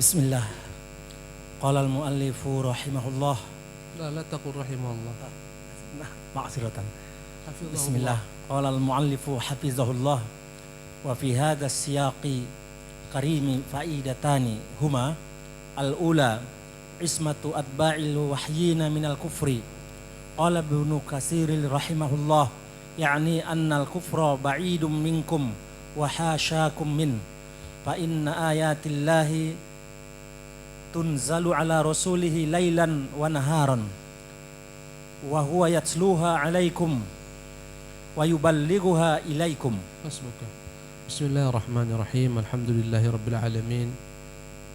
Bismillah. Qala al-muallifu rahimahullah. لا تقل رحمه الله. Ma'ziratan. حفظه Bismillah. Qala al-muallifu hafizahullah. Wa fi hadha as-siyaqi karimi faidatani huma al-ula ismatu atba'il wahyina minal kufri. Qala Ibnu Katsir rahimahullah, yani anna al-kufra ba'idum minkum wa hasyakum min. Fa inna ayatillahi tunzalu ala rasulihi lailan wa naharan wa huwa yatluha alaikum wa yuballighuha ilaikum. حسبك. بسم الله الرحمن الرحيم. الحمد لله رب العالمين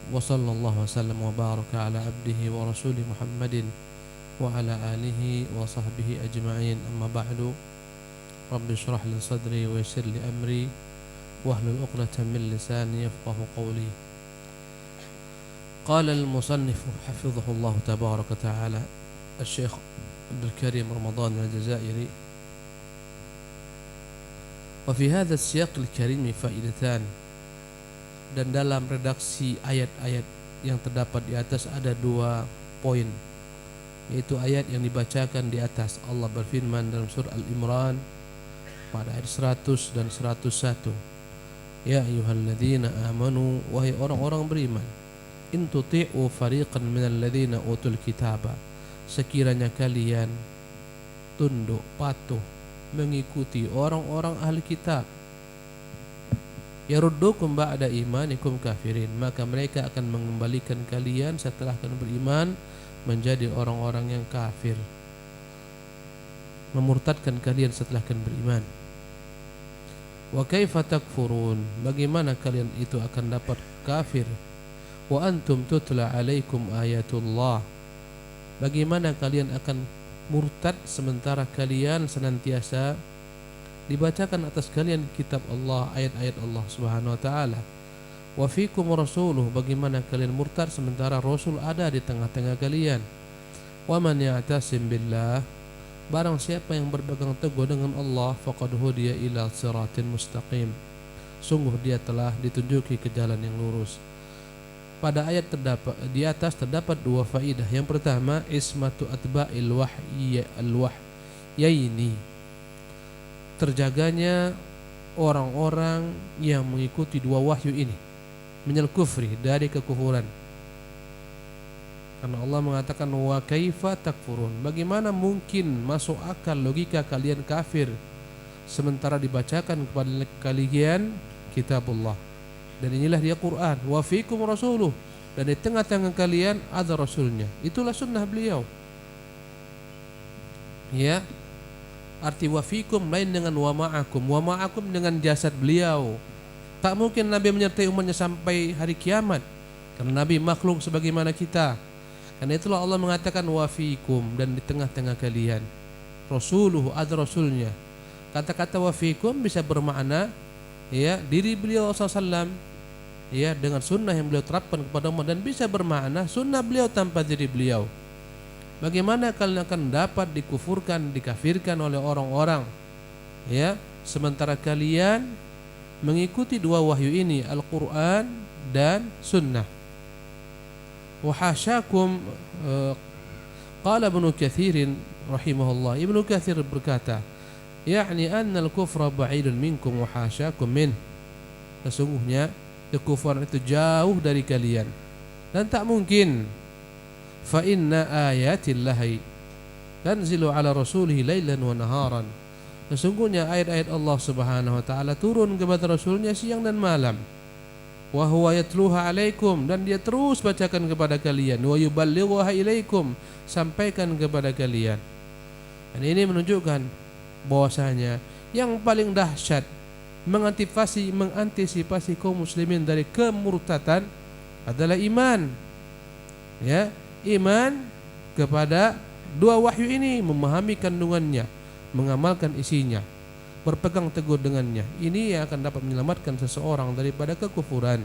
وصلى الله وسلم وبارك على عبده ورسوله محمد وعلى آله وصحبه أجمعين. أما بعد، رب اشرح لي صدري ويسر لي أمري واحلل عقدة من لساني يفقه قولي. قال المصنف حفظه الله تبارك وتعالى الشيخ عبد الكريم رمضان الجزائري: وفي هذا السياق الكريم فائدتان. Dan dalam redaksi ayat-ayat yang terdapat di atas ada dua poin, yaitu ayat yang dibacakan di atas. Allah berfirman dalam surah Al-Imran pada ayat 100 dan 101, ya ayyuhalladzina amanu, wahai orang-orang beriman, in tuti'u fariqan minal ladzina utul kitaba, sekiranya kalian tunduk patuh mengikuti orang-orang ahli kitab, yaruddukum ba'da imanikum kafirin, maka mereka akan mengembalikan kalian setelah kalian beriman menjadi orang-orang yang kafir, memurtadkan kalian setelah kalian beriman. Wa kaifa takfurun, bagaimana kalian itu akan dapat kafir? Wa antum tutla alaikum ayatullah, bagaimana kalian akan murtad sementara kalian senantiasa dibacakan atas kalian kitab Allah, ayat-ayat Allah Subhanahu wa taala. Wa fikum rasuluh, bagaimana kalian murtad sementara Rasul ada di tengah-tengah kalian. Wa man ya'tasim billah, barang siapa yang berpegang teguh dengan Allah, faqad hudiya ila siratin mustaqim, sungguh dia telah ditunjuki ke jalan yang lurus. Pada ayat di atas terdapat dua faidah. Yang pertama, ismatu atba'il wahyaini, terjaganya orang-orang yang mengikuti dua wahyu ini, minal kufri, dari kekufuran. Karena Allah mengatakan wa kaifa takfurun, bagaimana mungkin masuk akal logika kalian kafir sementara dibacakan kepada kalian kitabullah. Dan inilah dia Quran. Wa fikum rasuluh, dan di tengah-tengah kalian ada rasulnya. Itulah sunnah beliau. Ya, arti wa fikum lain dengan wa ma'akum. Wa ma'akum dengan jasad beliau. Tak mungkin Nabi menyertai umatnya sampai hari kiamat, karena Nabi makhluk sebagaimana kita. Karena itulah Allah mengatakan wa fikum, dan di tengah-tengah kalian. Rasuluh, ada rasulnya. Kata-kata wa fikum bisa bermakna ya diri beliau SAW, ya, dengan sunnah yang beliau terapkan kepada umat, dan bisa bermakna sunnah beliau tanpa diri beliau. Bagaimana kalian akan dapat dikufurkan, dikafirkan oleh orang-orang, ya, sementara kalian mengikuti dua wahyu ini, Al-Quran dan sunnah. Wa hasyakum, qala Ibnu Katsir rahimahullah, Ibnu Katsir berkata, yakni anna al-kufra ba'idun minkum wa hasyakum min, sesungguhnya kekufuran itu jauh dari kalian dan tak mungkin. Fa inna ayatillahi tanzilu ala rasulihi lailan wa naharan, sesungguhnya ayat-ayat Allah Subhanahu wa taala turun kepada rasulnya siang dan malam. Wa huwa yatluha alaikum, dan dia terus bacakan kepada kalian. Wa yuballighuha ilaikum, sampaikan kepada kalian. Dan ini menunjukkan bahwasanya yang paling dahsyat mengantisipasi kaum muslimin dari kemurtatan adalah iman. Ya, iman kepada dua wahyu ini, memahami kandungannya, mengamalkan isinya, berpegang teguh dengannya. Ini yang akan dapat menyelamatkan seseorang daripada kekufuran.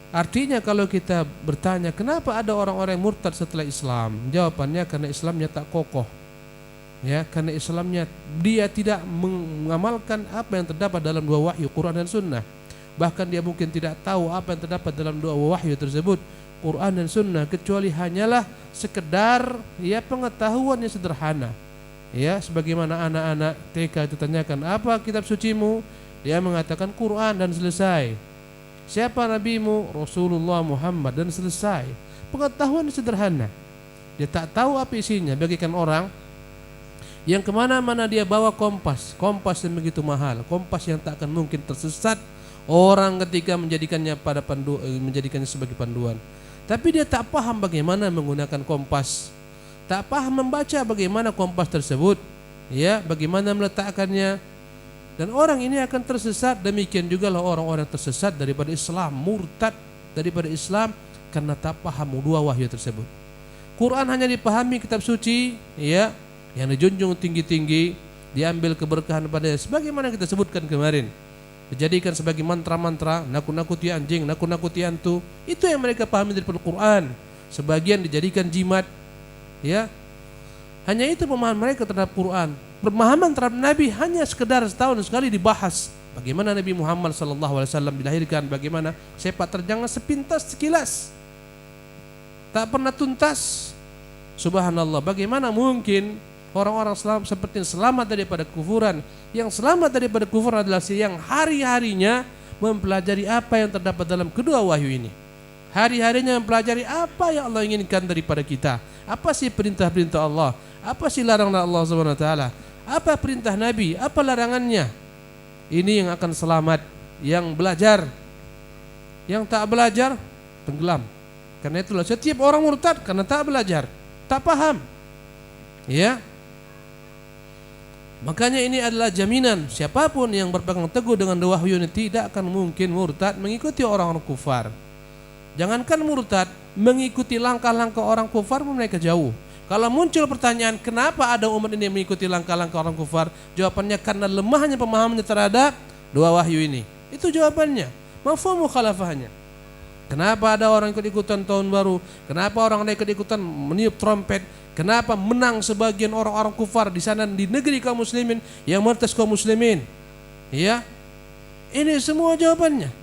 Artinya kalau kita bertanya kenapa ada orang-orang yang murtad setelah Islam, jawabannya karena Islamnya tak kokoh. Ya, karena Islamnya dia tidak mengamalkan apa yang terdapat dalam dua wahyu, Quran dan Sunnah. Bahkan dia mungkin tidak tahu apa yang terdapat dalam dua wahyu tersebut, Quran dan Sunnah, kecuali hanyalah sekedar pengetahuan yang sederhana. Sebagaimana anak-anak TK itu tanyakan, apa kitab sucimu? Dia mengatakan Quran dan selesai. Siapa nabimu? Rasulullah Muhammad, dan selesai. Pengetahuan sederhana. Dia tak tahu apa isinya. Bagikan orang yang kemana-mana dia bawa kompas yang begitu mahal, kompas yang tak akan mungkin tersesat orang ketika menjadikannya menjadikannya sebagai panduan. Tapi dia tak paham bagaimana menggunakan kompas, tak paham membaca bagaimana kompas tersebut, bagaimana meletakkannya, dan orang ini akan tersesat. Demikian juga lah orang-orang tersesat daripada Islam, murtad daripada Islam karena tak paham dua wahyu tersebut. Quran hanya dipahami kitab suci, yang dijunjung tinggi-tinggi, diambil keberkahan padanya, sebagaimana kita sebutkan kemarin, dijadikan sebagai mantra-mantra, nakut-nakuti anjing, nakut-nakuti hantu. Itu yang mereka pahami dari Al-Quran. Sebagian dijadikan jimat. Hanya itu pemahaman mereka terhadap Quran. Pemahaman terhadap Nabi hanya sekedar setahun sekali dibahas. Bagaimana Nabi Muhammad SAW dilahirkan, bagaimana sepak terjangnya sepintas sekilas, tak pernah tuntas. Subhanallah, bagaimana mungkin orang-orang seperti yang selamat daripada kufuran? Yang selamat daripada kufur adalah yang hari-harinya mempelajari apa yang terdapat dalam kedua wahyu ini. Hari-harinya mempelajari apa yang Allah inginkan daripada kita. Apa sih perintah-perintah Allah? Apa sih larangan Allah Subhanahu wa taala? Apa perintah Nabi? Apa larangannya? Ini yang akan selamat, yang belajar. Yang tak belajar tenggelam. Karena itulah setiap orang murtad karena tak belajar, tak paham. Makanya ini adalah jaminan siapapun yang berpegang teguh dengan dua wahyu ini tidak akan mungkin murtad mengikuti orang-orang kufar. Jangankan murtad, mengikuti langkah-langkah orang kufar pun mereka jauh. Kalau muncul pertanyaan kenapa ada umat ini mengikuti langkah-langkah orang kufar, jawabannya karena lemahnya pemahamannya terhadap dua wahyu ini. Itu jawabannya. Mafhum mukhalafahnya. Kenapa ada orang ikut-ikutan tahun baru? Kenapa orang ikut-ikutan meniup trompet? Kenapa menang sebagian orang-orang kufar di sana di negeri kaum muslimin yang mertas kaum muslimin? Ini semua jawabannya.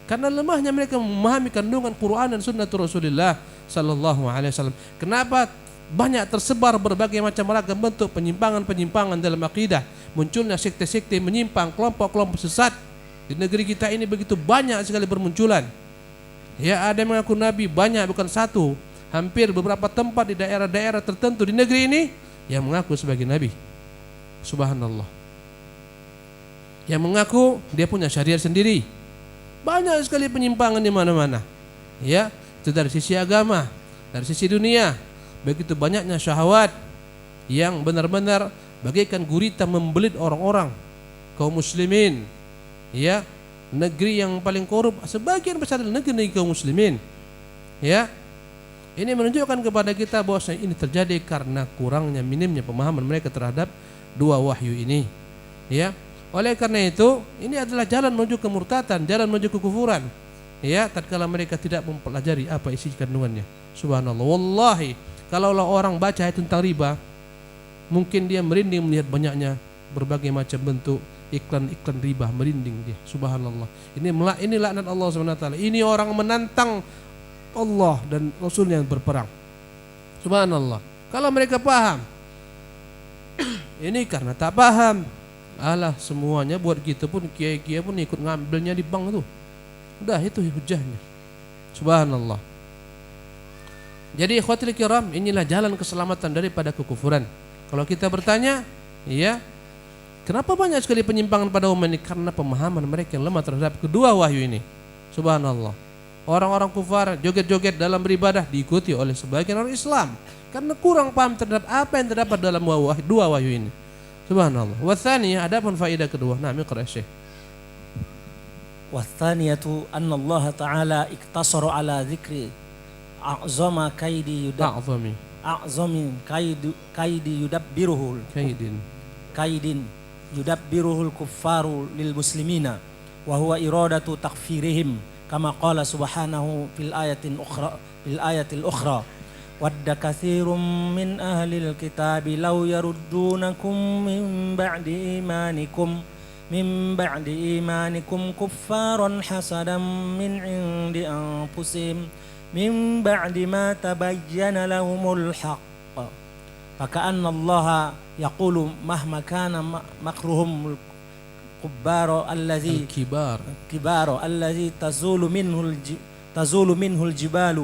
Karena lemahnya mereka memahami kandungan Quran dan Sunnah Rasulullah sallallahu alaihi wasallam. Kenapa banyak tersebar berbagai macam ragam bentuk penyimpangan-penyimpangan dalam akidah? Munculnya sekte-sekte menyimpang, kelompok-kelompok sesat di negeri kita ini begitu banyak sekali bermunculan. Ada yang mengaku nabi, banyak bukan satu. Hampir beberapa tempat di daerah-daerah tertentu di negeri ini yang mengaku sebagai nabi. Subhanallah. Yang mengaku dia punya syariat sendiri. Banyak sekali penyimpangan di mana-mana. Itu dari sisi agama, dari sisi dunia. Begitu banyaknya syahwat yang benar-benar bagaikan gurita membelit orang-orang kaum muslimin. Negeri yang paling korup sebagian besar adalah negeri kaum muslimin. Ini menunjukkan kepada kita bahwa ini terjadi karena kurangnya, minimnya pemahaman mereka terhadap dua wahyu ini. Oleh karena itu, ini adalah jalan menuju kemurtatan, jalan menuju kekufuran. Tatkala mereka tidak mempelajari apa isi kandungannya. Subhanallah. Wallahi, kalaulah orang baca tentang riba, mungkin dia merinding melihat banyaknya berbagai macam bentuk iklan-iklan riba, merinding dia. Subhanallah. Ini laknat Allah Subhanahu wa taala. Ini orang menantang Allah dan Rasul yang berperang. Subhanallah. Kalau mereka paham, ini karena tak paham. Alah, semuanya buat kita pun, kiai-kiai pun ikut ngambilnya di bank tuh. Udah, itu hujahnya. Subhanallah. Jadi ikhwatul kiram, inilah jalan keselamatan daripada kekufuran. Kalau kita bertanya, kenapa banyak sekali penyimpangan pada umat ini? Karena pemahaman mereka yang lemah terhadap kedua wahyu ini. Subhanallah. Orang-orang kufar joget-joget dalam beribadah diikuti oleh sebagian orang Islam karena kurang paham terhadap apa yang terdapat dalam dua wahyu ini. Subhanallah. Wa tsaniyah, adapun faedah kedua. Nah, iqra Syekh. Wa tsaniyatu anna Allah Ta'ala iktasara ala dzikri a'zama kaidi yudabbiruhu kaidin yudabbiruhul kuffaru lil muslimina wa huwa iradatu takfirihim kama qala subhanahu fil ayatil ukhra wadda katsirum min ahlil kitabi law yaruddunakum min ba'di imanikum من بعد إيمانكم كفارا حسدا من عند أنفسهم من بعد ما تبين لهم الحق فكأن الله يقول مهما كان مكرهم الكبار الذي تزول منه الجبال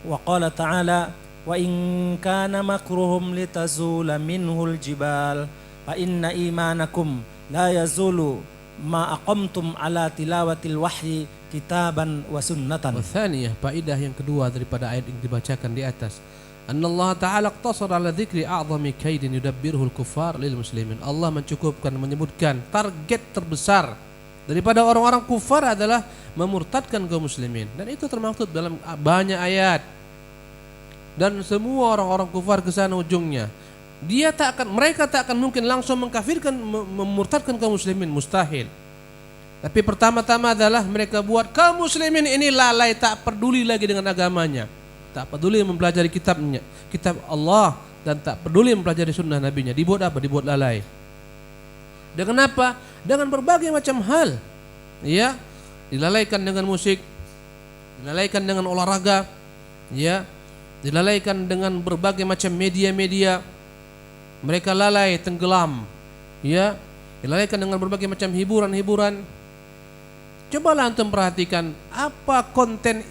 وقال تعالى وإن كان مكرهم لتزول منه الجبال فإن إيمانكم لا يزول ما أقمتم على تلاوة الوحي كتابا وسنة. Tsaniyah, faedah yang kedua daripada ayat yang dibacakan di atas. Annallaha ta'ala iqtasara ala dzikri a'zami kaidin yudabbiruhul kuffar lil muslimin. Allah mencukupkan menyebutkan target terbesar daripada orang-orang kufar adalah memurtadkan kaum muslimin, dan itu termaktub dalam banyak ayat. Dan semua orang-orang kufar ke sana ujungnya. Mereka tak akan mungkin langsung mengkafirkan, memurtadkan kaum muslimin, mustahil. Tapi pertama-tama adalah mereka buat kaum muslimin ini lalai, tak peduli lagi dengan agamanya, tak peduli mempelajari kitab Allah, dan tak peduli mempelajari sunnah nabinya. Dibuat apa? Dibuat lalai. Dengan apa? Dengan berbagai macam hal. Ya, dilalaikan dengan musik, dilalaikan dengan olahraga, ya, dilalaikan dengan berbagai macam media-media. Mereka lalai, tenggelam, ya, dilalaikan dengan berbagai macam hiburan-hiburan. Cobalah antum perhatikan apa konten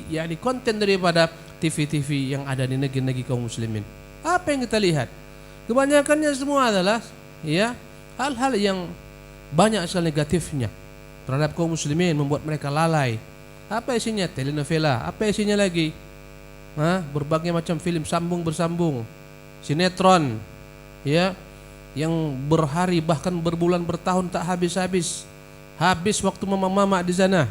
yakni konten daripada TV-TV yang ada di negeri-negeri kaum muslimin. Apa yang kita lihat? Kebanyakannya semua adalah ya hal-hal yang banyak sekali negatifnya terhadap kaum muslimin, membuat mereka lalai. Apa isinya? Telenovela. Apa isinya lagi? Berbagai macam film sambung bersambung, sinetron, ya, yang berhari bahkan berbulan bertahun tak habis-habis. Habis waktu mama-mama di sana.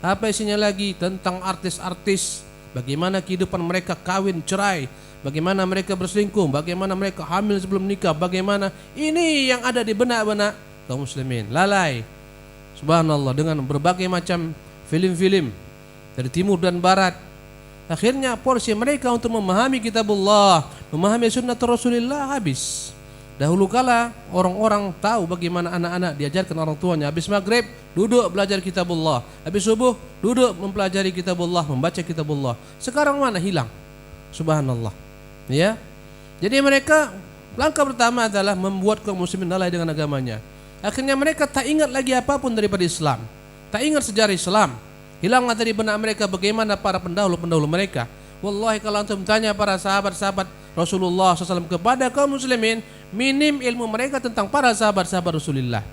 Apa isinya lagi? Tentang artis-artis, bagaimana kehidupan mereka kawin cerai, bagaimana mereka berselingkuh, bagaimana mereka hamil sebelum nikah, bagaimana ini yang ada di benak-benak kaum muslimin. Lalai. Subhanallah, dengan berbagai macam film-film dari timur dan barat. Akhirnya porsi mereka untuk memahami kitabullah, memahami sunnah Rasulullah habis. Dahulu kala orang-orang tahu bagaimana anak-anak diajarkan orang tuanya. Habis maghrib duduk belajar kitabullah, habis subuh duduk mempelajari kitabullah, membaca kitabullah. Sekarang mana? Hilang. Subhanallah. Ya. Jadi mereka langkah pertama adalah membuat kaum muslimin lalai dengan agamanya. Akhirnya mereka tak ingat lagi apapun daripada Islam, tak ingat sejarah Islam. Hilanglah dari benak mereka bagaimana para pendahulu-pendahulu mereka. Wallahi kalau antum tanya para sahabat-sahabat Rasulullah SAW kepada kaum muslimin, minim ilmu mereka tentang para sahabat-sahabat Rasulullah.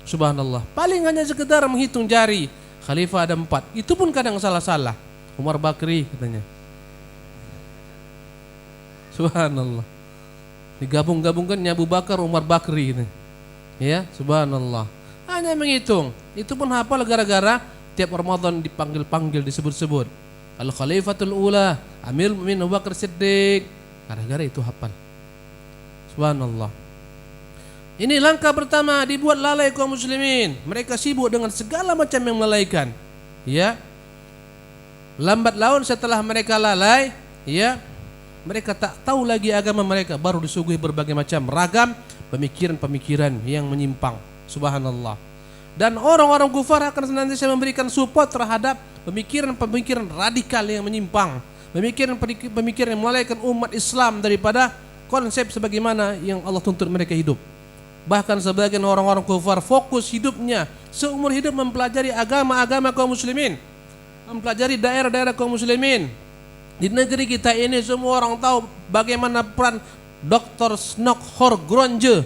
Subhanallah, paling hanya sekedar menghitung jari. Khalifah ada 4, itu pun kadang salah-salah. Umar Bakri katanya. Subhanallah, digabung-gabungkannya Abu Bakar, Umar Bakri gitu. Ya, subhanallah. Hanya menghitung, itu pun hafal gara-gara tiap Ramadan dipanggil-panggil, disebut-sebut. Al-Khalifatul Ula, Amirul Mukminin Abu Bakar Siddiq. Gara-gara itu hafal. Subhanallah. Ini langkah pertama dibuat lalai kaum muslimin. Mereka sibuk dengan segala macam yang melalaikan. Ya. Lambat laun setelah mereka lalai, ya, mereka tak tahu lagi agama mereka, baru disuguhi berbagai macam ragam pemikiran-pemikiran yang menyimpang. Subhanallah. Dan orang-orang kufar akan senantiasa memberikan support terhadap pemikiran-pemikiran radikal yang menyimpang, pemikiran-pemikiran yang melalaikan umat Islam daripada konsep sebagaimana yang Allah tuntut mereka hidup. Bahkan sebagian orang-orang kufar fokus hidupnya seumur hidup mempelajari agama-agama kaum muslimin, mempelajari daerah-daerah kaum muslimin. Di negeri kita ini semua orang tahu bagaimana peran Dr. Snokhor Gronje,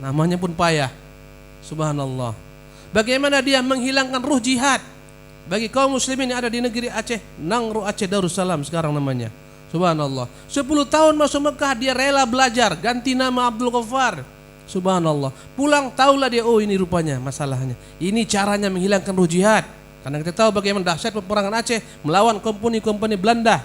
namanya pun payah. Subhanallah. Bagaimana dia menghilangkan ruh jihad bagi kaum muslimin yang ada di negeri Aceh, Nangro Aceh Darussalam sekarang namanya. Subhanallah. 10 tahun masuk Mekah dia rela belajar, ganti nama Abdul Ghaffar. Subhanallah. Pulang tahulah dia, oh ini rupanya masalahnya. Ini caranya menghilangkan ruh jihad. Karena kita tahu bagaimana dahsyat peperangan Aceh melawan komponi-komponi Belanda.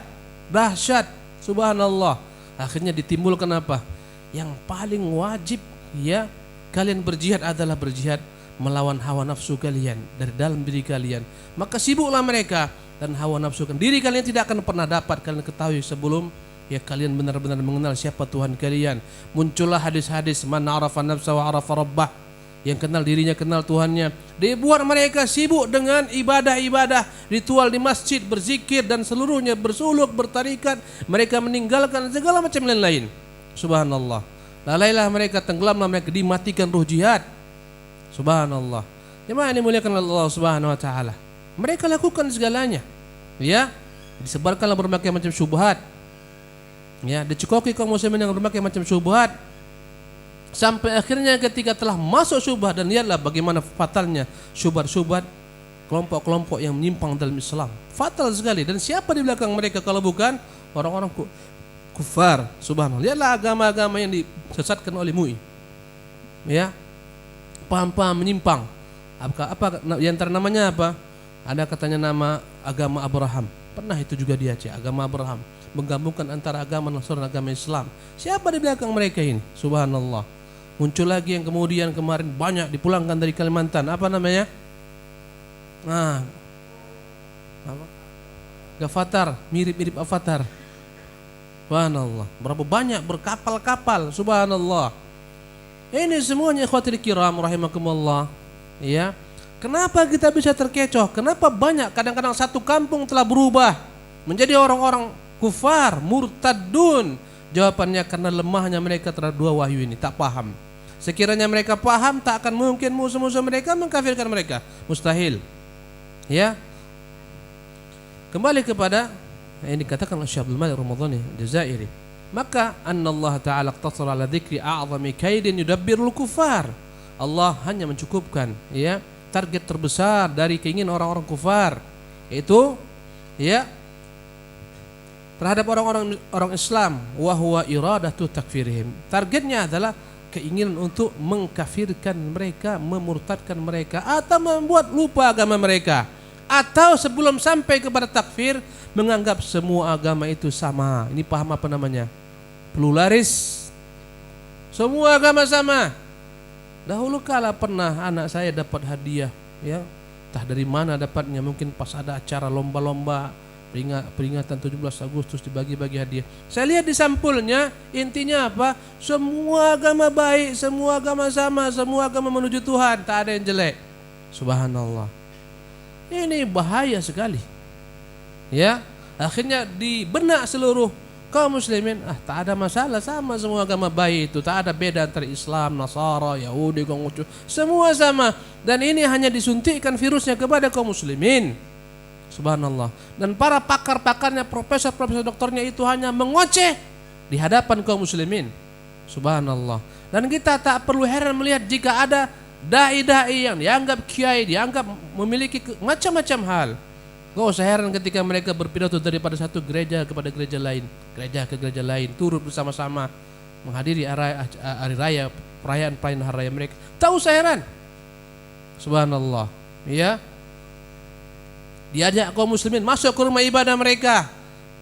Dahsyat. Subhanallah. Akhirnya ditimbulkan apa? Yang paling wajib ya kalian berjihad adalah berjihad melawan hawa nafsu kalian dari dalam diri kalian. Maka sibuklah mereka, dan hawa nafsu diri kalian tidak akan pernah dapat kalian ketahui sebelum ya kalian benar-benar mengenal siapa Tuhan kalian. Muncullah hadis-hadis man arafa nafsa wa arafa rabbah. yang kenal dirinya, kenal Tuhannya. Dibuat mereka sibuk dengan ibadah-ibadah, ritual di masjid, berzikir dan seluruhnya, bersuluk, bertarikat. Mereka meninggalkan segala macam lain-lain. Subhanallah. Lalailah mereka, tenggelamlah mereka, dimatikan ruh jihad. Subhanallah. Jemaah ini muliakan Allah Subhanahu wa taala. Mereka lakukan segalanya. Ya, disebarkanlah berbagai macam syubhat. Ya, dicekoki kaum muslimin dengan berbagai macam syubhat. Sampai akhirnya ketika telah masuk syubhat, dan lihatlah bagaimana fatalnya syubhat-syubhat kelompok-kelompok yang menyimpang dalam Islam. Fatal sekali. Dan siapa di belakang mereka kalau bukan orang-orang kufar. Subhanallah. Lihatlah agama-agama yang disesatkan oleh MUI. Ya. Paham-paham menyimpang. Apa di antara namanya apa? Ada katanya nama agama Abraham. Pernah itu juga di Aceh, agama Abraham, menggabungkan antara agama Nasrani dan agama Islam. Siapa di belakang mereka ini? Subhanallah. Muncul lagi yang kemudian kemarin banyak dipulangkan dari Kalimantan. Apa namanya? Apa? Gavatar, mirip-mirip Avatar. Subhanallah. Berapa banyak berkapal-kapal. Subhanallah. Ini semuanya ikhwatul kiram rahimakumullah. Ya. Kenapa kita bisa terkecoh? Kenapa banyak kadang-kadang satu kampung telah berubah menjadi orang-orang kufar, murtadun? Jawabannya karena lemahnya mereka terhadap dua wahyu ini, tak paham. Sekiranya mereka paham, tak akan mungkin musuh-musuh mereka mengkafirkan mereka. Mustahil. Ya. Kembali kepada yang dikatakan oleh Syekh Abdul Malik Ramadhani Jazairi. Maka Allah Ta'ala iqtasara ala dzikri a'zami kaidin yudabbirul kufar. Allah hanya mencukupkan ya target terbesar dari keinginan orang-orang kufar, yaitu ya terhadap orang Islam, wa huwa iradatu takfirihim. Targetnya adalah keinginan untuk mengkafirkan mereka, memurtadkan mereka, atau membuat lupa agama mereka, atau sebelum sampai kepada takfir menganggap semua agama itu sama. Ini paham apa namanya? Pluralis. Semua agama sama. Dahulu kala pernah anak saya dapat hadiah, ya, entah dari mana dapatnya, mungkin pas ada acara lomba-lomba peringatan 17 Agustus dibagi-bagi hadiah. Saya lihat di sampulnya, intinya apa? Semua agama baik, semua agama sama, semua agama menuju Tuhan, tak ada yang jelek. Subhanallah. Ini bahaya sekali. Ya, akhirnya di benak seluruh kaum muslimin, tak ada masalah, sama semua agama baik itu, tak ada beda antara Islam, Nasara, Yahudi, Konghucu, semua sama. Dan ini hanya disuntikkan virusnya kepada kaum muslimin. Subhanallah. Dan para pakar-pakarnya, profesor-profesor doktornya itu hanya mengoceh di hadapan kaum muslimin. Subhanallah. Dan kita tak perlu heran melihat jika ada dai-dai yang dianggap kiai, dianggap memiliki macam-macam hal. Gak usah heran ketika mereka berpidato daripada satu gereja kepada gereja lain, gereja ke gereja lain, turut bersama-sama menghadiri hari raya, perayaan hari raya mereka. Tak usah heran. Subhanallah. Ya. Diajak kaum muslimin masuk ke rumah ibadah mereka.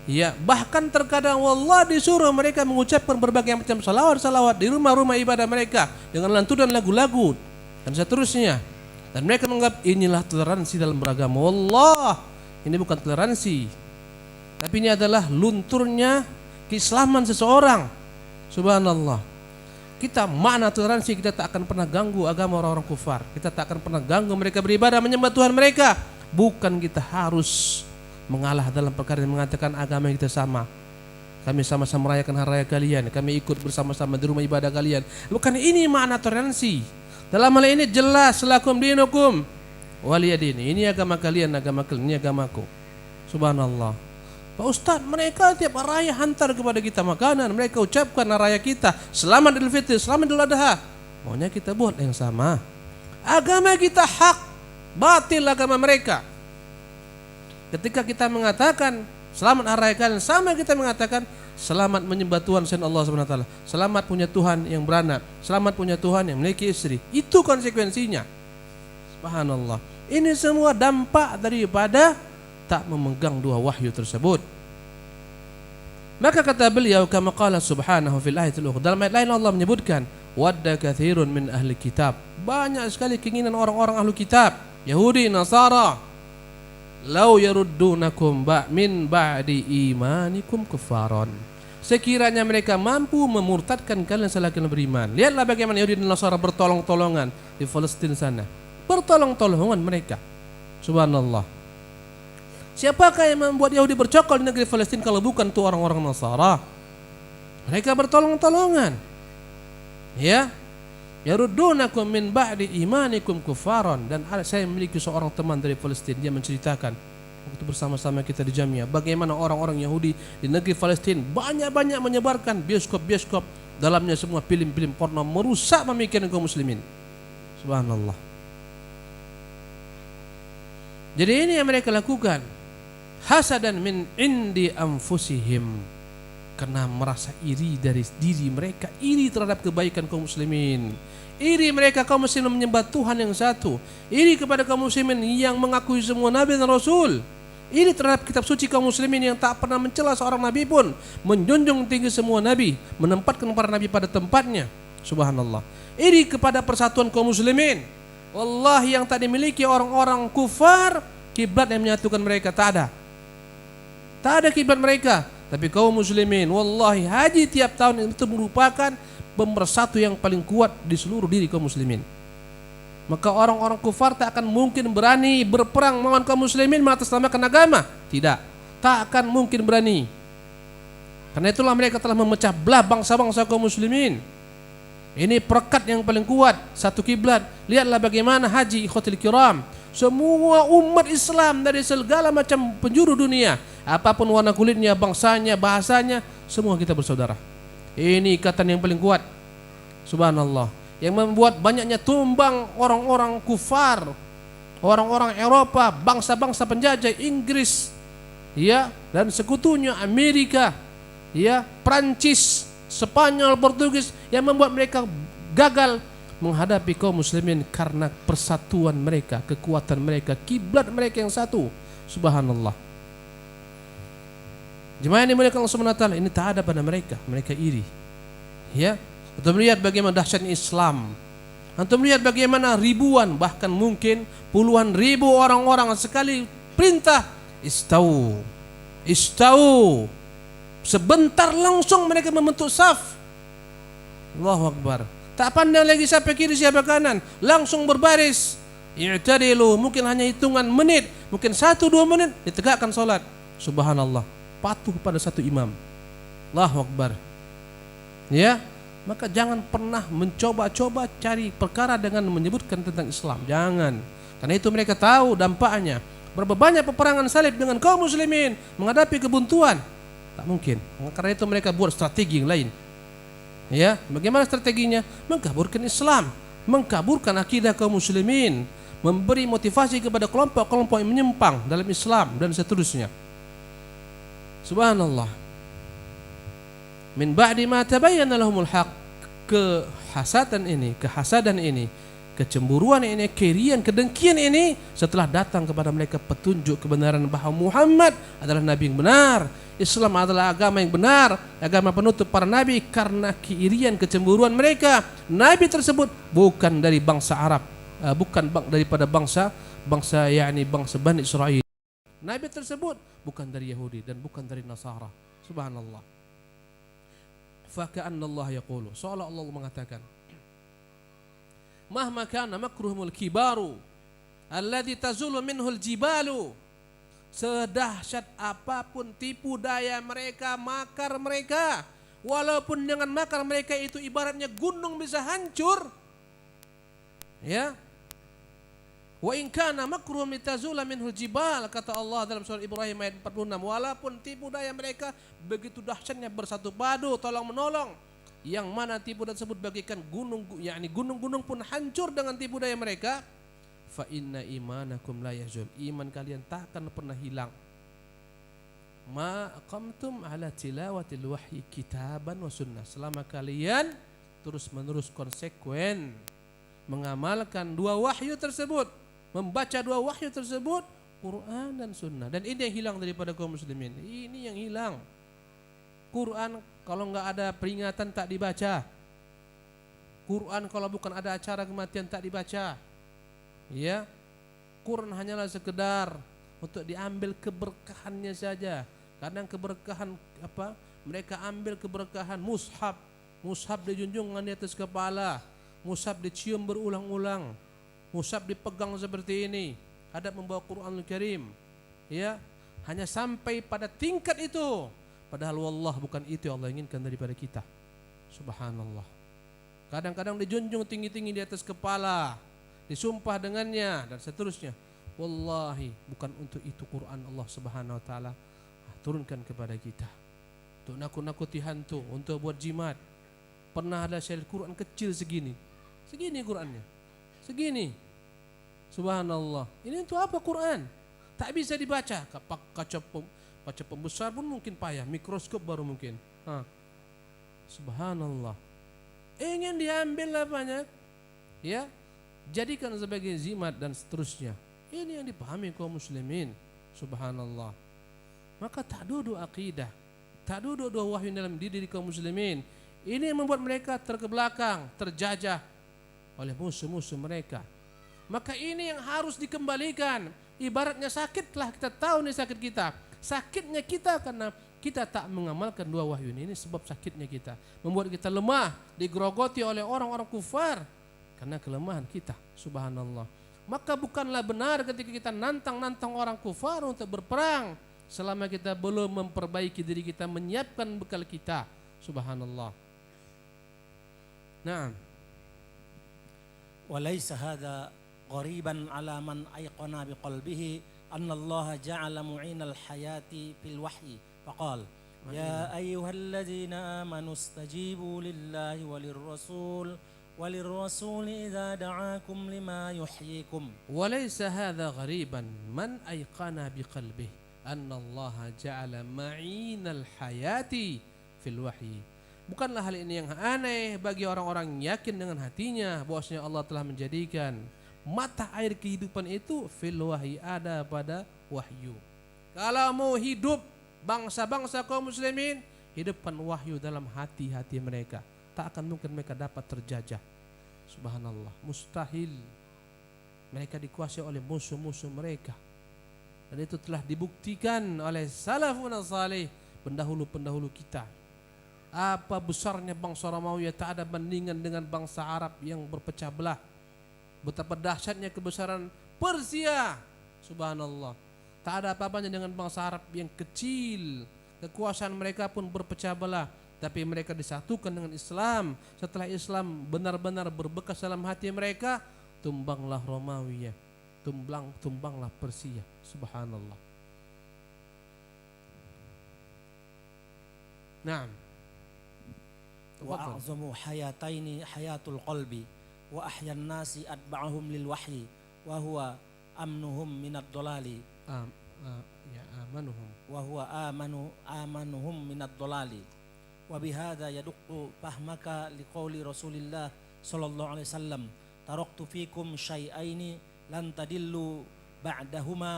Ya, bahkan terkadang wallah disuruh mereka mengucapkan berbagai macam salawat-salawat di rumah-rumah ibadah mereka dengan lantunan lagu-lagu dan seterusnya. Dan mereka menganggap inilah toleransi dalam beragama. Wallah, ini bukan toleransi, tapi ini adalah lunturnya keislaman seseorang. Subhanallah. Kita makna toleransi, kita tak akan pernah ganggu agama orang-orang kufar. Kita tak akan pernah ganggu mereka beribadah menyembah Tuhan mereka. Bukan kita harus mengalah dalam perkara yang mengatakan agama kita sama. Kami sama-sama merayakan hari raya kalian, kami ikut bersama-sama di rumah ibadah kalian. Bukan ini makna toleransi. Dalam hal ini jelas lakum dinukum waliyadin. Ini agama kalian, ini agamaku. Subhanallah. Pak Ustaz, mereka tiap raya hantar kepada kita makanan, mereka ucapkan raya kita, selamat Idul Fitri, selamat Idul Adha. Maunya kita buat yang sama. Agama kita hak, batil agama mereka. Ketika kita mengatakan selamat hari raya kalian, sama kita mengatakan selamat menyembah Tuhan selain Allah Subhanahu wa taala. Selamat punya Tuhan yang beranak, selamat punya Tuhan yang memiliki istri. Itu konsekuensinya. Subhanallah. Ini semua dampak daripada tak memegang dua wahyu tersebut. Maka kata beliau, kama qala subhanahu fil ayatil ukhra, dalam ayat lain Allah menyebutkan, wadda katsirun min ahli kitab. Banyak sekali keinginan orang-orang ahli kitab, Yahudi, Nasara, lau yaruddunakum min ba'di imanikum kufaron. sekiranya mereka mampu memurtadkan kalian selagi kalian beriman. Lihatlah bagaimana Yahudi dan Nasara bertolong-tolongan di Palestina sana. Bertolong-tolongan mereka. Subhanallah. Siapakah yang membuat Yahudi bercokol di negeri Palestina kalau bukan tuh orang-orang Nasara? Mereka bertolong-tolongan. Ya. Yaruddunakum min ba'di imanikum kufaran. Dan saya memiliki seorang teman dari Palestina, dia menceritakan waktu bersama-sama kita di Jamiah bagaimana orang-orang Yahudi di negeri Palestina banyak-banyak menyebarkan bioskop-bioskop, dalamnya semua film-film porno, merusak pemikiran kaum muslimin. Subhanallah. Jadi ini yang mereka lakukan, hasadan min indi anfusihim, karena merasa iri dari diri mereka, iri terhadap kebaikan kaum muslimin. Iri mereka kaum muslimin menyembah Tuhan yang satu. Iri kepada kaum muslimin yang mengakui semua nabi dan rasul. Iri terhadap kitab suci kaum muslimin yang tak pernah mencela seorang nabi pun, menjunjung tinggi semua nabi, menempatkan para nabi pada tempatnya. Subhanallah. Iri kepada persatuan kaum muslimin. Wallahi yang tak dimiliki orang-orang kufar, kiblat yang menyatukan mereka tak ada. Tak ada kiblat mereka. Tapi kaum muslimin, wallahi haji tiap tahun itu merupakan pemersatu yang paling kuat di seluruh diri kaum muslimin. Maka orang-orang kufar tak akan mungkin berani berperang melawan kaum muslimin mengatasnamakan agama. Tidak, tak akan mungkin berani. Karena itulah mereka telah memecah belah bangsa-bangsa kaum muslimin. Ini perekat yang paling kuat, satu kiblat. Lihatlah bagaimana haji ikhwatil kiram. Semua umat Islam dari segala macam penjuru dunia, apapun warna kulitnya, bangsanya, bahasanya, semua kita bersaudara. Ini ikatan yang paling kuat. Subhanallah. Yang membuat banyaknya tumbang orang-orang kufar, orang-orang Eropa, bangsa-bangsa penjajah Inggris, ya, dan sekutunya Amerika, ya, Prancis, Spanyol, Portugis, yang membuat mereka gagal menghadapi kaum muslimin karena persatuan mereka, kekuatan mereka, kiblat mereka yang satu. Subhanallah. Jemaah yang dimuliakan Allah Subhanahu wa taala, ini tak ada pada mereka, mereka iri. Ya. Antum melihat bagaimana dahsyatnya Islam. Antum melihat bagaimana ribuan, bahkan mungkin puluhan ribu orang-orang sekali perintah istau. Istau. Sebentar langsung mereka membentuk saf. Allahu Akbar. Tak pandang lagi siapa kiri siapa kanan, langsung berbaris. I'tadilu, mungkin hanya hitungan menit, mungkin 1-2 menit ditegakkan salat. Subhanallah. Patuh pada satu imam. Allahu Akbar. Ya. Maka jangan pernah mencoba-coba cari perkara dengan menyebutkan tentang Islam. Jangan. Karena itu mereka tahu dampaknya. Berapa banyak peperangan salib dengan kaum muslimin menghadapi kebuntuan. Tak mungkin. Karena itu mereka buat strategi yang lain. Ya, bagaimana strateginya? Mengkaburkan Islam, mengkaburkan akidah kaum muslimin, memberi motivasi kepada kelompok-kelompok yang menyimpang dalam Islam dan seterusnya. Subhanallah. Min ba'di ma tabayyana lahumul haq, kehasadan ini, kecemburuan ini, keirian, kedengkian ini setelah datang kepada mereka petunjuk kebenaran bahwa Muhammad adalah nabi yang benar, Islam adalah agama yang benar, agama penutup para nabi. Karena keirian, kecemburuan mereka, nabi tersebut bukan dari bangsa Arab, bukan daripada bangsa yakni bangsa Bani Israel. Nabi tersebut bukan dari Yahudi dan bukan dari Nasara. Subhanallah. Faka'anna Allah yaqulu, seolah Allah mengatakan, mahma kana makruhumul kibaru alladhi tazulu minhul jibalu, sedahsyat apapun tipu daya mereka, makar mereka, walaupun dengan makar mereka itu ibaratnya gunung bisa hancur, ya. Wa in kana makruhum litazula minhul jibal, kata Allah dalam surah Ibrahim ayat 46, walaupun tipu daya mereka begitu dahsyatnya bersatu padu tolong menolong, yang mana tipu daya tersebut bagikan gunung, yakni gunung-gunung pun hancur dengan tipu daya mereka. Fa inna imanakum la yazul, iman kalian tak akan pernah hilang. Ma aqamtum ala tilawatil wahyi kitaban wa sunnah, selama kalian terus-menerus konsekuen mengamalkan dua wahyu tersebut, membaca dua wahyu tersebut, Quran dan sunnah. Dan ini yang hilang daripada kaum muslimin. Ini yang hilang. Quran kalau enggak ada peringatan tak dibaca. Quran kalau bukan ada acara kematian tak dibaca. Ya. Quran hanyalah sekedar untuk diambil keberkahannya saja. Kadang keberkahan mereka ambil keberkahan mushaf. Mushaf dijunjungkan di atas kepala, mushaf dicium berulang-ulang, mushaf dipegang seperti ini, hadap membawa Quranul Karim. Ya, hanya sampai pada tingkat itu. Padahal wallah bukan itu yang Allah inginkan daripada kita. Subhanallah. Kadang-kadang dijunjung tinggi-tinggi di atas kepala, disumpah dengannya dan seterusnya. Wallahi bukan untuk itu Quran Allah Subhanahu wa taala turunkan kepada kita. Untuk nakut-nakuti hantu, untuk buat jimat. Pernah ada sel Quran kecil segini. Segini Qurannya. Segini. Subhanallah. Ini untuk apa Quran? Tak bisa dibaca. Kaca pembesar pun mungkin payah, mikroskop baru mungkin. Subhanallah. Ingin diambil apanya? Ya, jadikan sebagai zimat dan seterusnya. Ini yang dipahami kaum muslimin. Subhanallah. Maka tak duduk akidah, tak duduk wahyu dalam diri kaum muslimin. Ini yang membuat mereka terkebelakang, terjajah oleh musuh-musuh mereka. Maka ini yang harus dikembalikan. Ibaratnya sakit telah kita tahu nih sakit kita. Sakitnya kita karena kita tak mengamalkan dua wahyu ini sebab sakitnya kita. Membuat kita lemah, digerogoti oleh orang-orang kufar karena kelemahan kita. Subhanallah. Maka bukanlah benar ketika kita nantang-nantang orang kufar untuk berperang selama kita belum memperbaiki diri kita, menyiapkan bekal kita. Subhanallah. Naam. Walaysa hadha qariban ala man ayqana biqalbihi anna Allah ja'ala mu'inal hayati fil wahyi faqal ya ayyuhalladzina amanu istajibu lillahi وللرسول إذا دعاكم لما يحييكم وليس هذا غريبا من أيقن بقلبه أن الله جعل معين الحياة في الوحي. Bukanlah hal ini yang aneh bagi orang-orang yakin dengan hatinya bahwasanya Allah telah menjadikan mata air kehidupan itu fil wahyi, ada pada wahyu. Kalau mau hidup bangsa-bangsa kaum muslimin, hidupkan wahyu dalam hati-hati mereka. Tak akan mungkin mereka dapat terjajah. Subhanallah, mustahil. Mereka dikuasai oleh musuh-musuh mereka. Dan itu telah dibuktikan oleh salafun salih, pendahulu-pendahulu kita. Apa besarnya bangsa Romawi, tak ada bandingan dengan bangsa Arab yang berpecah belah. Betapa dahsyatnya kebesaran Persia. Subhanallah. Tak ada apa-apanya dengan bangsa Arab yang kecil. Kekuasaan mereka pun berpecah belah. Tapi mereka disatukan dengan Islam. Setelah Islam benar-benar berbekas dalam hati mereka, tumbanglah Romawi, tumbanglah Persia. Subhanallah. Naam. Wa a'zamu hayataini hayatul qalbi wa ahyan nasi atba'ahum lil wahyi wa huwa amnuhum minad dolali. Amanuhum. Wa huwa amanuhum minad dolali. وبهذا يدق فهمك لقول رسول الله صلى الله عليه وسلم تركت فيكم شيئين لن تضلوا بعدهما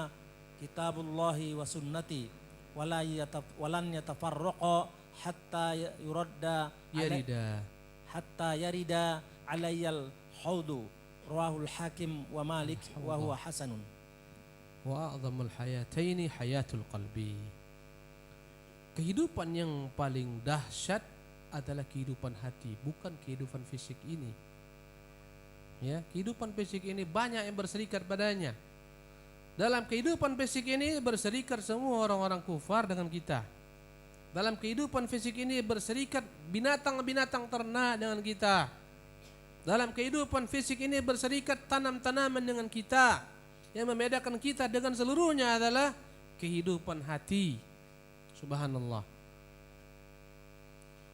كتاب الله وسنتي ولن يتفرقا حتى يرد علي الحوض رواه الحاكم ومالك وهو حسن. وأعظم الحياتين حياة القلب. Kehidupan yang paling dahsyat adalah kehidupan hati, bukan kehidupan fisik ini. Ya, kehidupan fisik ini banyak yang berserikat padanya. Dalam kehidupan fisik ini berserikat semua orang-orang kufar dengan kita. Dalam kehidupan fisik ini berserikat binatang-binatang ternak dengan kita. Dalam kehidupan fisik ini berserikat tanam-tanaman dengan kita. Yang membedakan kita dengan seluruhnya adalah kehidupan hati. Subhanallah.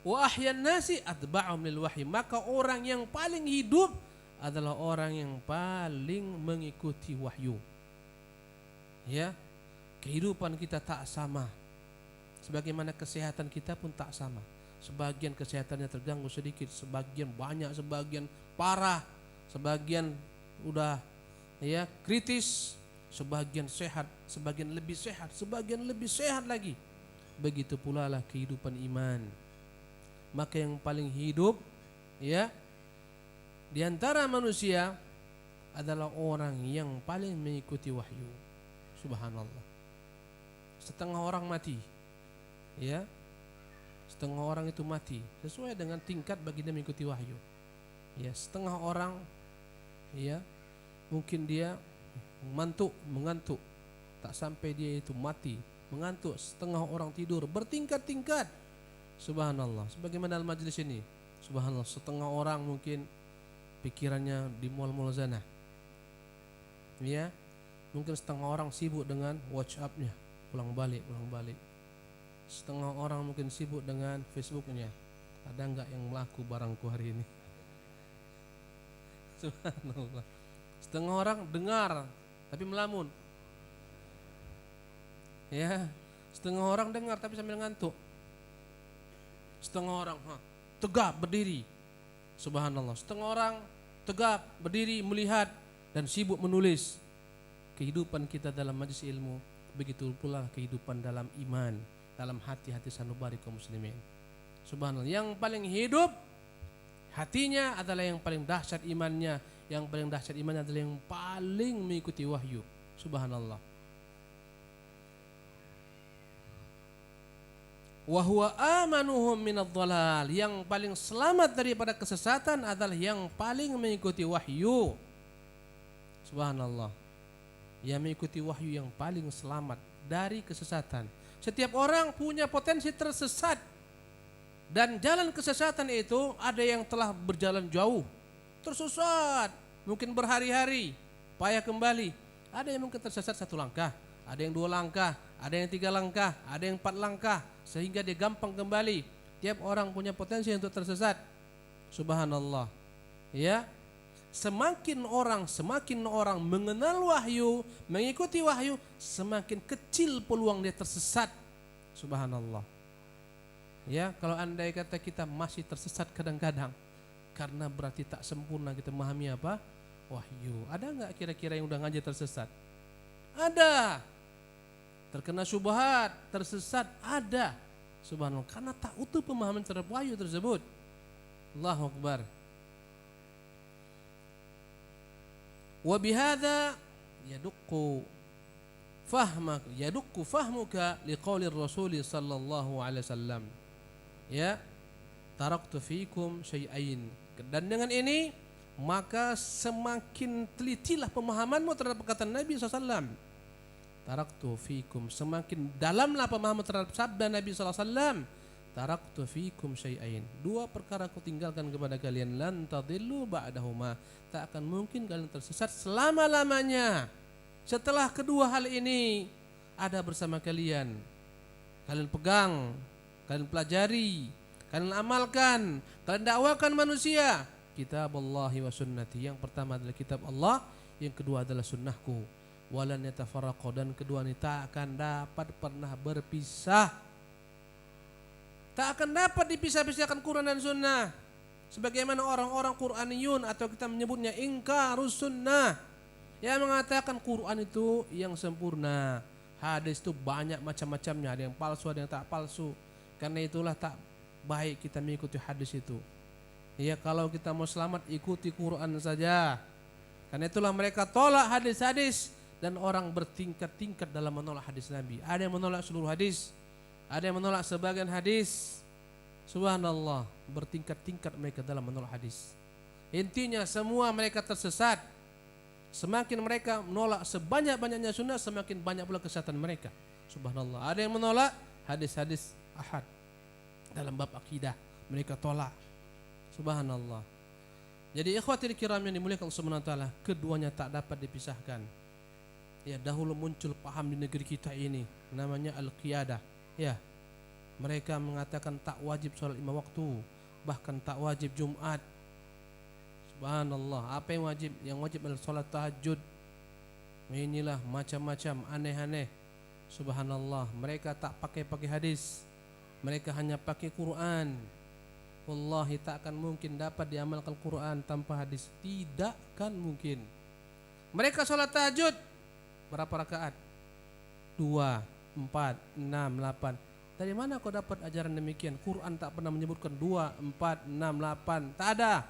Wa ahyan nasi atba'um lil wahyi. Maka orang yang paling hidup adalah orang yang paling mengikuti wahyu. Ya, kehidupan kita tak sama. Sebagaimana kesehatan kita pun tak sama. Sebagian kesehatannya terganggu sedikit, sebagian banyak, sebagian parah, sebagian udah ya kritis, sebagian sehat, sebagian lebih sehat, sebagian lebih sehat lagi. Begitu pula lah kehidupan iman. Maka yang paling hidup ya di antara manusia adalah orang yang paling mengikuti wahyu. Subhanallah. Setengah orang mati, ya. setengah orang itu mati sesuai dengan tingkat baginda mengikuti wahyu. Ya, setengah orang ya mungkin dia mengantuk tak sampai dia itu mati, mengantuk. Setengah orang tidur bertingkat-tingkat. Subhanallah. Sebagaimana dalam majelis ini, subhanallah, setengah orang mungkin pikirannya di mall-mall sana. Ya, mungkin setengah orang sibuk dengan WhatsApp-nya, pulang balik. Setengah orang mungkin sibuk dengan Facebook-nya. Ada enggak yang melaku barangku hari ini? Subhanallah. Setengah orang dengar tapi melamun. Ya, setengah orang dengar tapi sambil ngantuk. Setengah orang tegap berdiri. Subhanallah. Setengah orang tegap berdiri melihat dan sibuk menulis. Kehidupan kita dalam majelis ilmu, begitu pula kehidupan dalam iman, dalam hati-hati sanubari kaum muslimin. Subhanallah. Yang paling hidup hatinya adalah yang paling dahsyat imannya. Yang paling dahsyat imannya adalah yang paling mengikuti wahyu. Subhanallah. Wa huwa amanuhum minadh-dhalal. Yang paling selamat daripada kesesatan adalah yang paling mengikuti wahyu. Subhanallah. Yang mengikuti wahyu yang paling selamat dari kesesatan. Setiap orang punya potensi tersesat. Dan jalan kesesatan itu ada yang telah berjalan jauh, tersesat, mungkin berhari-hari, payah kembali. Ada yang mungkin tersesat 1 langkah, ada yang 2 langkah, ada yang 3 langkah, ada yang 4 langkah, sehingga dia gampang kembali. Tiap orang punya potensi untuk tersesat. Subhanallah. Ya, semakin orang mengenal wahyu, mengikuti wahyu, semakin kecil peluang dia tersesat. Subhanallah. Ya, kalau andai kata kita masih tersesat kadang-kadang, karena berarti tak sempurna kita memahami apa? Wahyu. Ada enggak kira-kira yang udah ngaji tersesat? Ada. Terkena syubhat, tersesat, ada. Subhanallah, karena tak utuh pemahaman terhadap wahyu tersebut. Allahu Akbar. Wa bihadza yadukku fahmuka liqaulir Rasul sallallahu alaihi wasallam. Ya, taraktu fikum syai'ain. Dan dengan ini maka semakin telitilah pemahamanmu terhadap perkataan Nabi SAW. Taraktu fikum, semakin dalamlah pemahaman terhadap sabda Nabi SAW. Taraktu fikum syai'ain. 2 perkara aku tinggalkan kepada kalian, lan tadillu ba'dahuma. Tak akan mungkin kalian tersesat selama-lamanya. Setelah kedua hal ini ada bersama kalian. Kalian pegang, kalian pelajari, kalian amalkan, kalian dakwakan manusia. Kitab Allah wa sunnati. Yang pertama adalah kitab Allah, yang kedua adalah sunnahku. Walan yatafarraqu, dan kedua ini tak akan dapat pernah berpisah. Tak akan dapat dipisah-pisahkan Quran dan sunnah. Sebagaimana orang-orang Quraniyun atau kita menyebutnya ingkarus sunnah, yang mengatakan Quran itu yang sempurna, hadis itu banyak macam-macamnya, ada yang palsu, ada yang tak palsu. Karena itulah tak baik kita mengikuti hadis itu. Ya, kalau kita mau selamat ikuti Quran saja. Karena itulah mereka tolak hadis-hadis, dan orang bertingkat-tingkat dalam menolak hadis Nabi. Ada yang menolak seluruh hadis, ada yang menolak sebagian hadis. Subhanallah, bertingkat-tingkat mereka dalam menolak hadis. Intinya semua mereka tersesat. Semakin mereka menolak sebanyak-banyaknya sunnah, semakin banyak pula kesesatan mereka. Subhanallah. Ada yang menolak hadis-hadis ahad dalam bab akidah, mereka tolak. Subhanallah. Jadi ikhwatil kiram yang dimuliakan Allah Subhanahu wa taala, keduanya tak dapat dipisahkan. Ya, dahulu muncul paham di negeri kita ini namanya al-qiyadah. Ya. Mereka mengatakan tak wajib salat 5 waktu, bahkan tak wajib Jumat. Subhanallah, apa yang wajib? Yang wajib adalah salat tahajud. Inilah macam-macam aneh-aneh. Subhanallah, mereka tak pakai hadis. Mereka hanya pakai Quran. Wallahi tak akan mungkin dapat diamalkan Quran tanpa hadis. Tidak kan mungkin. Mereka salat tahajud berapa rakaat? 2, 4, 6, 8. Dari mana kau dapat ajaran demikian? Quran tak pernah menyebutkan 2, 4, 6, 8. Tak ada.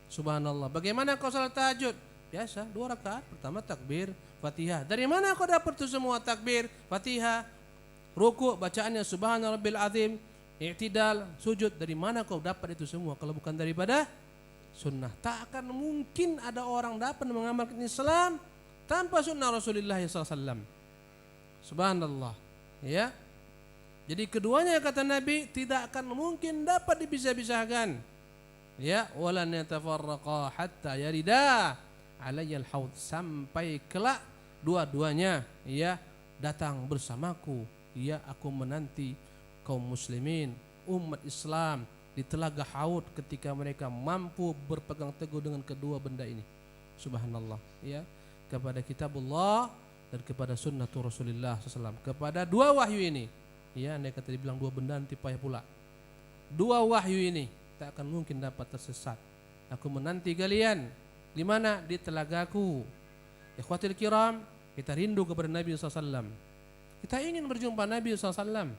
Subhanallah. Bagaimana kau salat tahajud? Biasa, 2 rakaat. Pertama takbir, Fatihah. Dari mana kau dapat itu semua takbir, Fatihah, ruku, bacaannya Subhanallah rabbil azim, i'tidal, sujud. Dari mana kau dapat itu semua kalau bukan daripada sunnah? Tak akan mungkin ada orang dapat mengamalkan Islam tanpa sunnah Rasulullah SAW. Subhanallah. Ya. Jadi keduanya kata Nabi tidak akan mungkin dapat dipisah-pisahkan. Ya, walan yatafarraqa hatta yarida alayyal haud, sampai kelak dua-duanya ya datang bersamaku. Ya, aku menanti kaum muslimin, umat Islam di telaga Haud ketika mereka mampu berpegang teguh dengan kedua benda ini. Subhanallah. Ya, kepada kitabullah dan kepada sunnatul Rasulullah SAW, kepada dua wahyu ini. Ya, andai kata dibilang dua benda nanti payah pula. Dua wahyu ini tak akan mungkin dapat tersesat. Aku menanti kalian di mana? Di telagaku. Ikhwatil kiram, kita rindu kepada Nabi SAW. Kita ingin berjumpa Nabi SAW.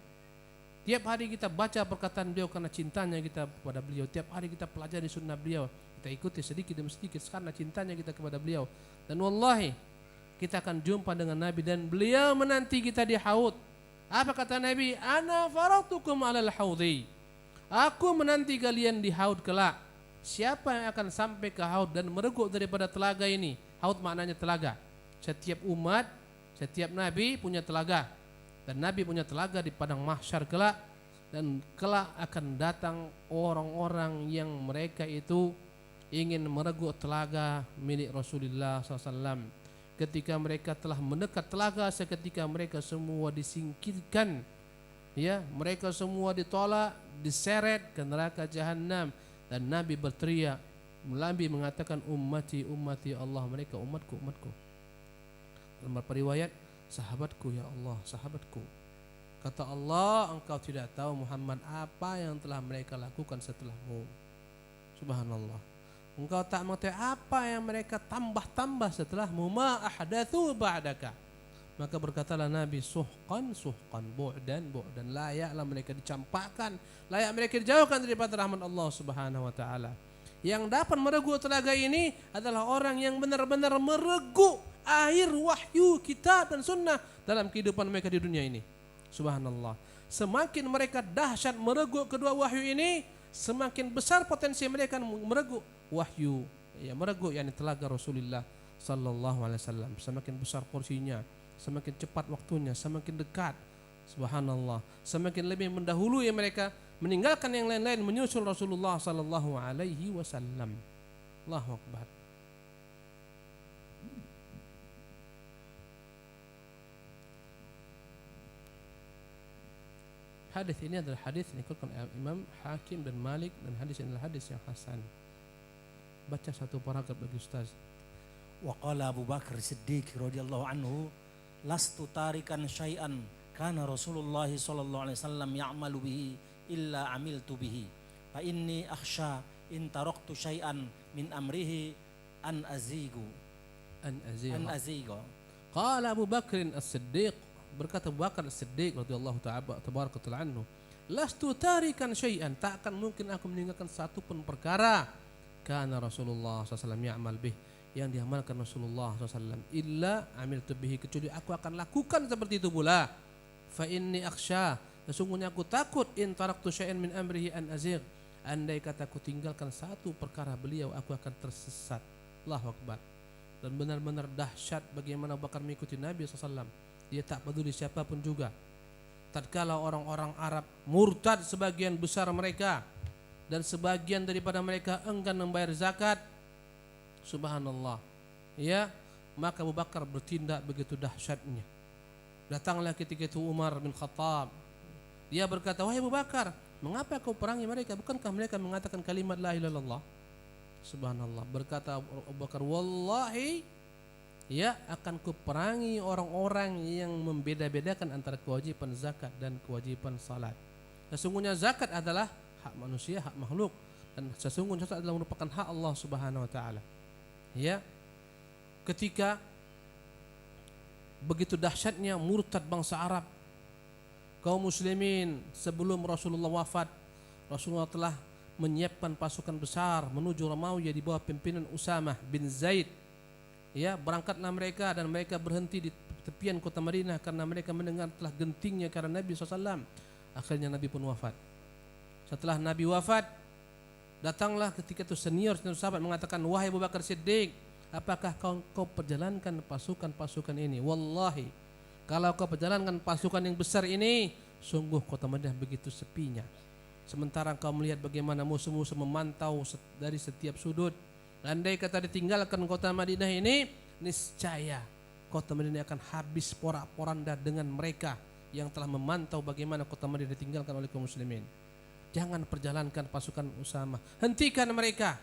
Tiap hari kita baca perkataan beliau karena cintanya kita kepada beliau. Tiap hari kita pelajari sunnah beliau. Kita ikuti sedikit demi sedikit karena cintanya kita kepada beliau. Dan wallahi kita akan jumpa dengan Nabi dan beliau menanti kita di Haud. Apa kata Nabi? Ana faratukum alal haudhi. Aku menanti kalian di Haud kelak. Siapa yang akan sampai ke Haud dan mereguk daripada telaga ini? Haud maknanya telaga. Setiap umat, setiap nabi punya telaga. Dan Nabi punya telaga di padang mahsyar kelak. Dan kelak akan datang orang-orang yang mereka itu ingin mereguk telaga milik Rasulullah SAW. Ketika mereka telah mendekat telaga, seketika mereka semua disingkirkan. Ya, mereka semua ditolak, diseret ke neraka jahanam. Dan Nabi berteriak, Nabi mengatakan, ummati, ummati Allah, mereka umatku, umatku. Dalam beberapa riwayat, sahabatku ya Allah, sahabatku. Kata Allah, engkau tidak tahu Muhammad apa yang telah mereka lakukan setelahmu. Subhanallah. Engkau tak mengetahui apa yang mereka tambah-tambah setelahmu. Ma ahdatsu ba'daka. Maka berkatalah Nabi, suhqan, suhqan, bu'dan, bu'dan. Layaklah mereka dicampakkan, layak mereka dijauhkan daripada rahmat Allah Subhanahu wa taala. Yang dapat mereguk telaga ini adalah orang yang benar-benar mereguk air wahyu, kitab dan sunnah dalam kehidupan mereka di dunia ini. Subhanallah. Semakin mereka dahsyat mereguk kedua wahyu ini, semakin besar potensi mereka mereguk wahyu, ya mereguk yakni telaga Rasulullah sallallahu alaihi wasallam. Semakin besar porsinya, semakin cepat waktunya, semakin dekat. Subhanallah. Semakin lebih mendahului mereka meninggalkan yang lain-lain menyusul Rasulullah sallallahu alaihi wasallam. Allahu akbar. Hadis ini adalah hadis yang dikeluarkan Imam Hakim dan Malik, dan hadis ini adalah hadis yang hasan. Baca satu paragraf bagi Ustaz. Wa qala Abu Bakar Siddiq radhiyallahu anhu, lastu tarikan syai'an kana Rasulullah sallallahu alaihi wasallam ya'malu bihi illa amiltu bihi. Fa inni akhsha in taraktu syai'an min amrihi an azigu. An aziga. Qala Abu Bakr As-Siddiq, berkata Abu Bakar As-Siddiq radhiyallahu tabaraka anhu, lastu tarikan syai'an, tak akan mungkin aku meninggalkan satu pun perkara kana Rasulullah SAW ya'mal bih, yang diamalkan Rasulullah SAW, illa amiltu bihi, kecuali aku akan lakukan seperti itu pula. Fa inni akhsha, sesungguhnya aku takut in taraktu syai'an min amrihi an azigh, andai kata aku tinggalkan satu perkara beliau aku akan tersesat. Allahu akbar. Dan benar-benar dahsyat bagaimana Abu Bakar mengikuti Nabi SAW. Dia tak peduli siapapun juga. Tatkala orang-orang Arab murtad sebagian besar mereka, dan sebagian daripada mereka enggan membayar zakat, subhanallah, ya, maka Abu Bakar bertindak begitu dahsyatnya. Datanglah ketika itu Umar bin Khattab. Dia berkata, wahai Abu Bakar, mengapa kau perangi mereka? Bukankah mereka mengatakan kalimat la ilaha illallah? Subhanallah. Berkata Abu Bakar, wallahi, ya, akan kuperangi orang-orang yang membeda-bedakan antara kewajiban zakat dan kewajiban salat. Sesungguhnya zakat adalah hak manusia, hak makhluk, dan sesungguhnya zakat adalah merupakan hak Allah Subhanahu wa taala. Ya. Ketika begitu dahsyatnya murtad bangsa Arab, kaum muslimin sebelum Rasulullah wafat, Rasulullah telah menyiapkan pasukan besar menuju Romawi di bawah pimpinan Usamah bin Zaid. Ya, berangkatlah mereka dan mereka berhenti di tepian kota Madinah karena mereka mendengar telah gentingnya karena Nabi SAW. Akhirnya Nabi pun wafat. Setelah Nabi wafat, datanglah ketika itu senior sahabat mengatakan, wahai Abu Bakar Siddiq, apakah kau perjalankan pasukan-pasukan ini? Wallahi, kalau kau perjalankan pasukan yang besar ini, sungguh kota Madinah begitu sepinya. Sementara kau melihat bagaimana musuh-musuh memantau dari setiap sudut. Andai kata ditinggalkan kota Madinah ini, niscaya kota Madinah akan habis porak-poranda dengan mereka yang telah memantau bagaimana kota Madinah ditinggalkan oleh kaum muslimin. Jangan perjalankan pasukan Usamah, hentikan mereka.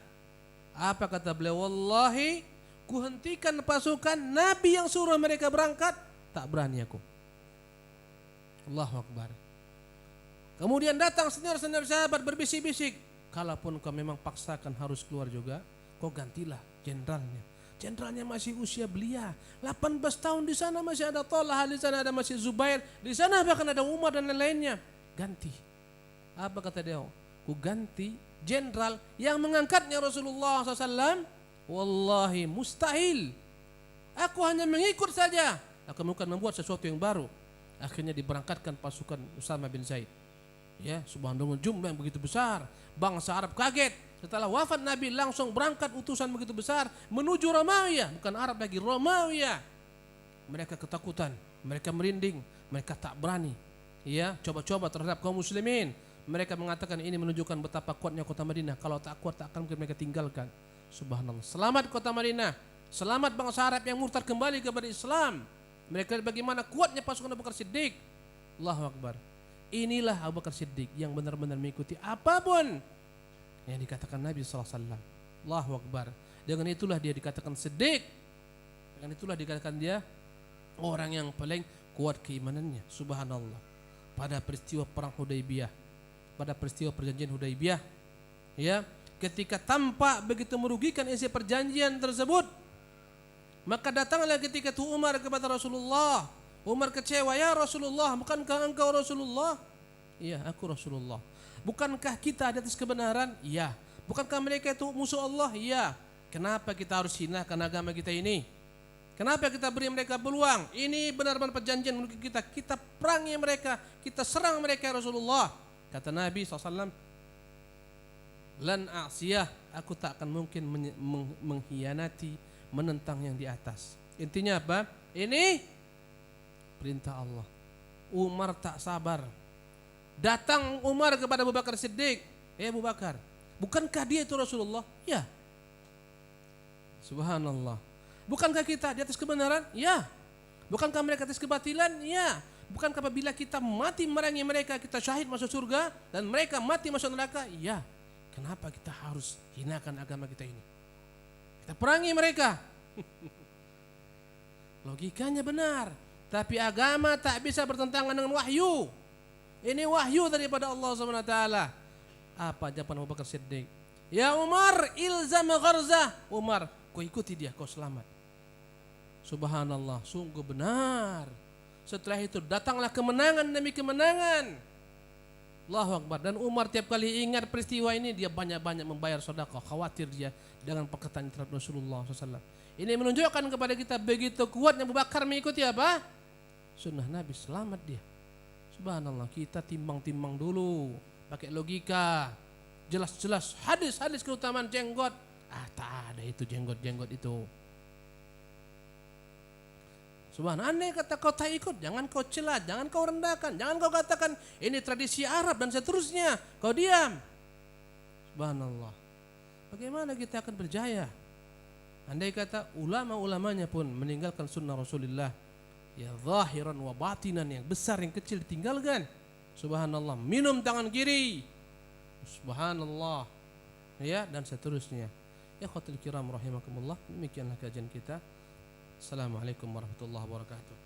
Apa kata beliau? Wallahi, ku hentikan pasukan Nabi yang suruh mereka berangkat, tak berani aku. Allahu Akbar. Kemudian datang senior-senior sahabat berbisik-bisik, kalaupun kau memang paksakan harus keluar juga, kau gantilah jenderalnya. Jenderalnya masih usia belia, 18 tahun, di sana masih ada Talha, di sana ada masih Zubair, di sana bahkan ada Umar dan lain-lainnya. Ganti. Apa kata dia? Ku ganti jenderal yang mengangkatnya Rasulullah SAW. Wallahi mustahil. Aku hanya mengikut saja. Aku bukan membuat sesuatu yang baru. Akhirnya diberangkatkan pasukan Usamah bin Zaid. Ya, subhanallah, jumlah yang begitu besar. Bangsa Arab kaget. Setelah wafat Nabi langsung berangkat utusan begitu besar menuju Romawi, bukan Arab lagi, Romawi. Mereka ketakutan, mereka merinding, mereka tak berani. Ya, coba-coba terhadap kaum muslimin. Mereka mengatakan ini menunjukkan betapa kuatnya kota Madinah. Kalau tak kuat tak akan mungkin mereka tinggalkan. Subhanallah. Selamat kota Madinah. Selamat bangsa Arab yang murtad kembali kepada Islam. Mereka bagaimana kuatnya pasukan Abu Bakar Siddiq. Allahu Akbar. Inilah Abu Bakar Siddiq yang benar-benar mengikuti apapun yang dikatakan Nabi SAW. Allahu Akbar. Dengan itulah dia dikatakan Siddiq. Dengan itulah dikatakan dia orang yang paling kuat keimanannya. Subhanallah. Pada peristiwa perang Hudaybiyah, pada peristiwa perjanjian Hudaybiyah, ya, ketika tampak begitu merugikan isi perjanjian tersebut, maka datanglah ketika itu Umar kepada Rasulullah. Umar kecewa, ya Rasulullah, bukankah engkau Rasulullah? Iya, aku Rasulullah. Bukankah kita di atas kebenaran? Iya. Bukankah mereka itu musuh Allah? Iya. Kenapa kita harus hinakan agama kita ini? Kenapa kita beri mereka peluang? Ini benar-benar perjanjian merugikan kita. Kita perangi mereka, kita serang mereka, Rasulullah. Kata Nabi SAW, lan a'siyah, aku tak akan mungkin mengkhianati, menentang yang di atas. Intinya apa? Ini perintah Allah. Umar tak sabar. Datang Umar kepada Abu Bakar Siddiq. Abu Bakar, bukankah dia itu Rasulullah? Ya. Subhanallah. Bukankah kita di atas kebenaran? Ya. Bukankah mereka di atas kebatilan? Ya. Bukankah apabila kita mati merangi mereka, kita syahid masuk surga, dan mereka mati masuk neraka? Ya. Kenapa kita harus hinakan agama kita ini? Kita perangi mereka. Logikanya benar. Tapi agama tak bisa bertentangan dengan wahyu. Ini wahyu daripada Allah SWT. Apa jawaban Abu Bakar Siddiq? Ya Umar, ilzam gharzah. Umar, kau ikuti dia, kau selamat. Subhanallah, sungguh benar. Setelah itu datanglah kemenangan demi kemenangan. Allahu Akbar. Dan Umar tiap kali ingat peristiwa ini, dia banyak-banyak membayar sedekah. Khawatir dia dengan perkataan terhadap Rasulullah SAW. Ini menunjukkan kepada kita begitu kuatnya Abu Bakar mengikuti apa? Sunnah Nabi, selamat dia. Subhanallah, kita timbang-timbang dulu, pakai logika. Jelas-jelas hadis-hadis keutamaan jenggot. Tak ada itu jenggot-jenggot itu. Subhanallah, andai kata kau tak ikut, jangan kau celah, jangan kau rendahkan, jangan kau katakan ini tradisi Arab dan seterusnya. Kau diam. Subhanallah. Bagaimana kita akan berjaya? Andai kata ulama-ulamanya pun meninggalkan sunnah Rasulullah, ya zahiran wa batinan, yang besar yang kecil ditinggalkan. Subhanallah. Minum tangan kiri. Subhanallah. Ya, dan seterusnya. Ya khawatir kiram rahimakumullah. Demikianlah kajian kita. Assalamualaikum warahmatullahi wabarakatuh.